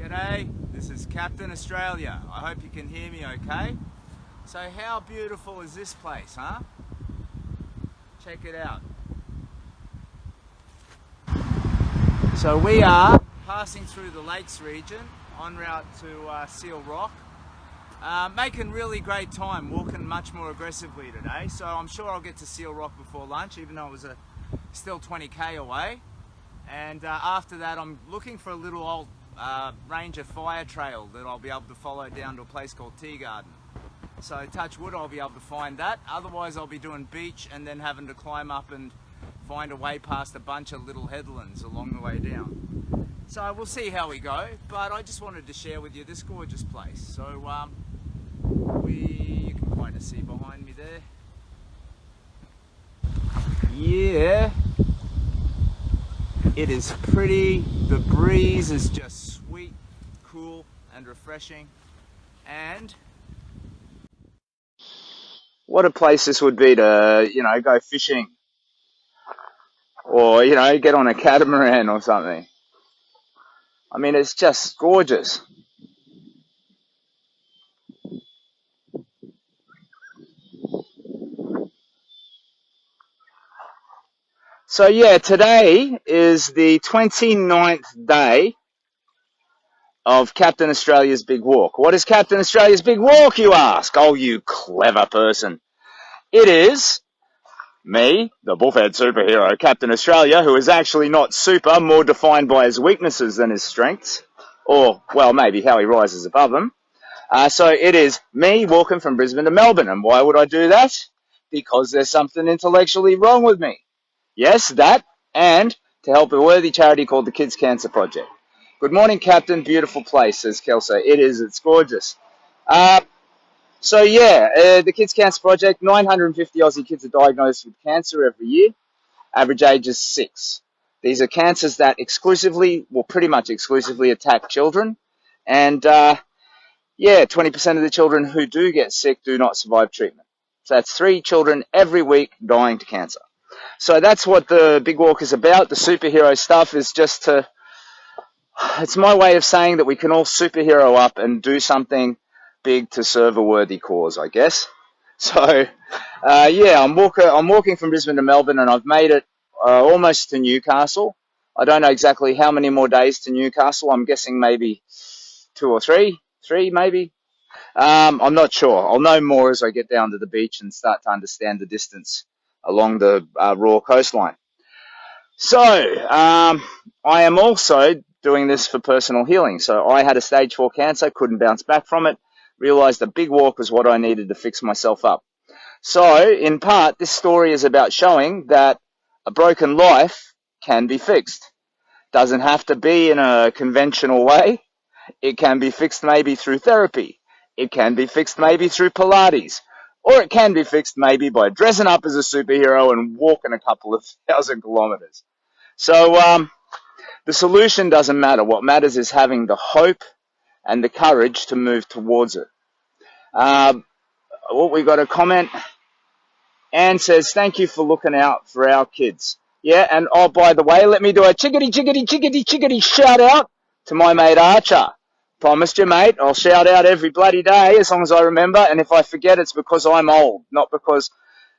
G'day, this is Captain Australia. I hope you can hear me okay. So how beautiful is this place, huh? Check it out. So we are passing through the lakes region en route to Seal Rock. Making really great time, walking much more aggressively today. So I'm sure I'll get to Seal Rock before lunch, even though it was still 20k away. And after that I'm looking for a little old Ranger fire trail that I'll be able to follow down to a place called Tea Garden. So touch wood, I'll be able to find that. Otherwise I'll be doing beach and then having to climb up and find a way past a bunch of little headlands along the way down. So we'll see how we go, but I just wanted to share with you this gorgeous place. So you can kind of see behind me there. Yeah, it is pretty. The breeze is just sweet, cool and refreshing. And what a place this would be to, go fishing or, get on a catamaran or something. I mean, it's just gorgeous. So yeah, today is the 29th day of Captain Australia's Big Walk. What is Captain Australia's Big Walk, you ask? Oh, you clever person. It is me, the bullfed superhero, Captain Australia, who is actually not super, more defined by his weaknesses than his strengths. Or, well, maybe how he rises above them. So it is me walking from Brisbane to Melbourne. And why would I do that? Because there's something intellectually wrong with me. Yes, that, and to help a worthy charity called the Kids Cancer Project. Good morning, Captain. Beautiful place, says Kelso. It is. It's gorgeous. The Kids Cancer Project, 950 Aussie kids are diagnosed with cancer every year. Average age is 6. These are cancers that pretty much exclusively attack children. And, 20% of the children who do get sick do not survive treatment. So that's 3 children every week dying to cancer. So that's what the Big Walk is about. The superhero stuff is it's my way of saying that we can all superhero up and do something big to serve a worthy cause, I guess. So, I'm walking from Brisbane to Melbourne, and I've made it almost to Newcastle. I don't know exactly how many more days to Newcastle. I'm guessing maybe 2 or 3 maybe. I'm not sure. I'll know more as I get down to the beach and start to understand the distance along the raw coastline. So, I am also doing this for personal healing. So I had a stage 4 cancer, couldn't bounce back from it, realized the Big Walk was what I needed to fix myself up. So, in part, this story is about showing that a broken life can be fixed. Doesn't have to be in a conventional way. It can be fixed maybe through therapy. It can be fixed maybe through Pilates. Or it can be fixed maybe by dressing up as a superhero and walking a couple of 1,000 kilometers. So the solution doesn't matter. What matters is having the hope and the courage to move towards it. We got a comment. Anne says, thank you for looking out for our kids. Yeah, and oh, by the way, let me do a chickadee shout out to my mate Archer. Promised you, mate. I'll shout out every bloody day as long as I remember. And if I forget, it's because I'm old, not because,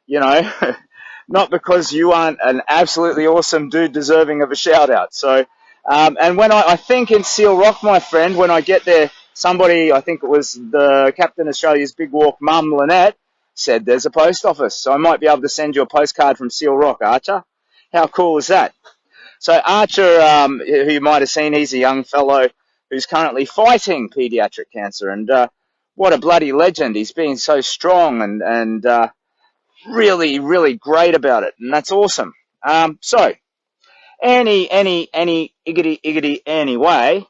not because you aren't an absolutely awesome dude deserving of a shout out. So, and when I think in Seal Rock, my friend, when I get there, somebody, I think it was the Captain Australia's Big Walk mum, Lynette, said there's a post office. So I might be able to send you a postcard from Seal Rock, Archer. How cool is that? So Archer, who you might have seen, he's a young fellow who's currently fighting pediatric cancer. And what a bloody legend. He's been so strong and really, really great about it. And that's awesome. So any anyway.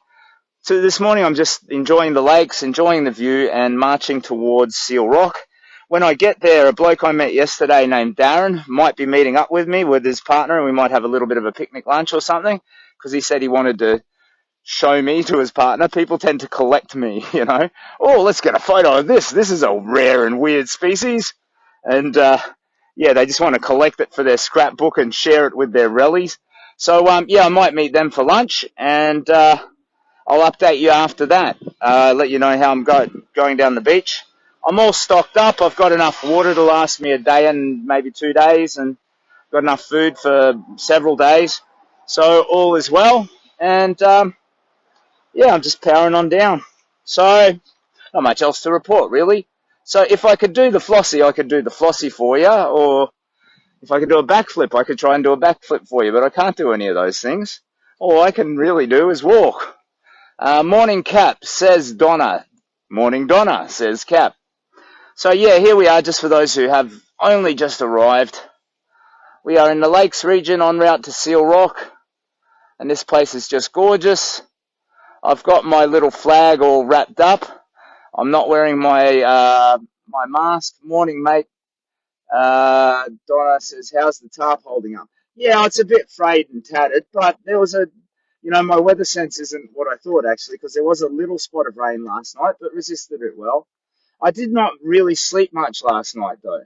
So this morning I'm just enjoying the lakes, enjoying the view, and marching towards Seal Rock. When I get there, a bloke I met yesterday named Darren might be meeting up with me with his partner, and we might have a little bit of a picnic lunch or something, because he said he wanted to show me to his partner. People tend to collect me, Oh, let's get a photo of this. This is a rare and weird species. And, they just want to collect it for their scrapbook and share it with their rallies. So, I might meet them for lunch, and I'll update you after that. Let you know how I'm going down the beach. I'm all stocked up. I've got enough water to last me a day and maybe 2 days, and got enough food for several days. So all is well. And yeah, I'm just powering on down. So not much else to report, really. So if I could do the flossy, I could do the flossy for you, or if I could do a backflip, I could try and do a backflip for you, but I can't do any of those things. All I can really do is walk. Morning, Cap, says Donna. Morning, Donna, says Cap. So yeah, here we are, just for those who have only just arrived. We are in the Lakes region en route to Seal Rock, and this place is just gorgeous. I've got my little flag all wrapped up. I'm not wearing my mask. Morning, mate. Donna says, how's the tarp holding up? Yeah, it's a bit frayed and tattered, but there was my weather sense isn't what I thought, actually, because there was a little spot of rain last night, but resisted it well. I did not really sleep much last night, though.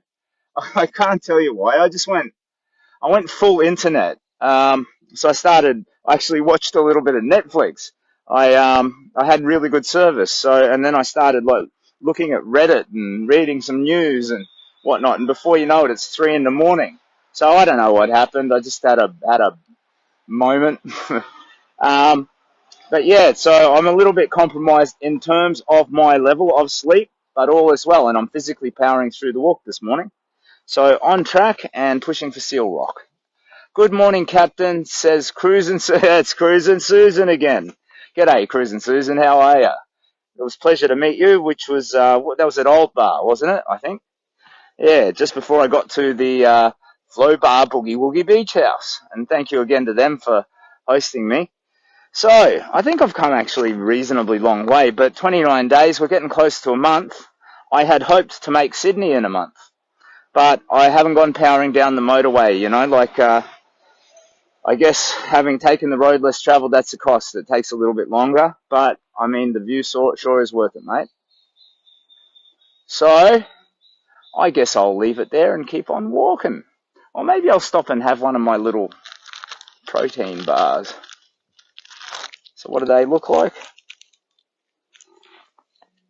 I can't tell you why. I went full internet. So I actually watched a little bit of Netflix. I had really good service. So, and then I started looking at Reddit and reading some news and whatnot. And before you know it, it's 3 a.m. So I don't know what happened. I just had a moment. But yeah, so I'm a little bit compromised in terms of my level of sleep, but all is well. And I'm physically powering through the walk this morning. So on track and pushing for Seal Rock. Good morning, Captain, says Cruisin'. It's Cruisin' Susan again. G'day, Cruisin' Susan. How are you? It was a pleasure to meet you, which was, that was at Old Bar, wasn't it, I think? Yeah, just before I got to the Flow Bar Boogie Woogie Beach House. And thank you again to them for hosting me. So, I think I've come actually reasonably long way, but 29 days, we're getting close to a month. I had hoped to make Sydney in a month, but I haven't gone powering down the motorway, I guess having taken the road less traveled, that's a cost. It takes a little bit longer, but I mean, the view sure is worth it, mate. So, I guess I'll leave it there and keep on walking. Or maybe I'll stop and have one of my little protein bars. So what do they look like?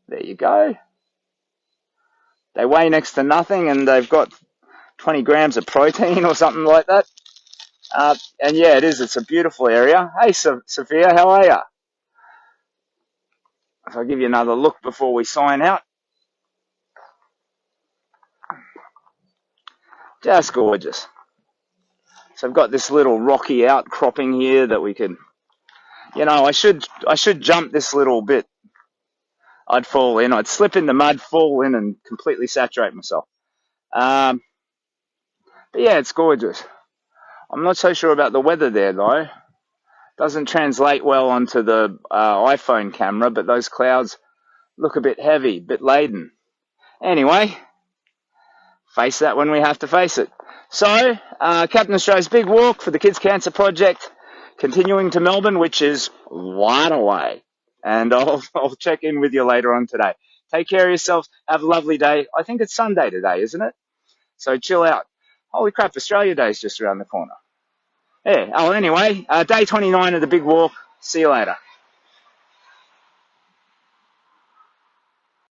There you go. They weigh next to nothing and they've got 20 grams of protein or something like that. And yeah, it's a beautiful area. Hey, Sophia, how are you? If I give you another look before we sign out. Just gorgeous. So I've got this little rocky outcropping here that we could, I should jump this little bit. I'd fall in, I'd slip in the mud, fall in and completely saturate myself. But yeah, it's gorgeous. I'm not so sure about the weather there though. Doesn't translate well onto the iPhone camera, but those clouds look a bit heavy, a bit laden. Anyway, face that when we have to face it. So, Captain Australia's big walk for the Kids Cancer Project, continuing to Melbourne, which is right away. And I'll check in with you later on today. Take care of yourselves. Have a lovely day. I think it's Sunday today, isn't it? So chill out. Holy crap, Australia Day is just around the corner. Yeah. Oh, anyway, day 29 of the big walk. See you later.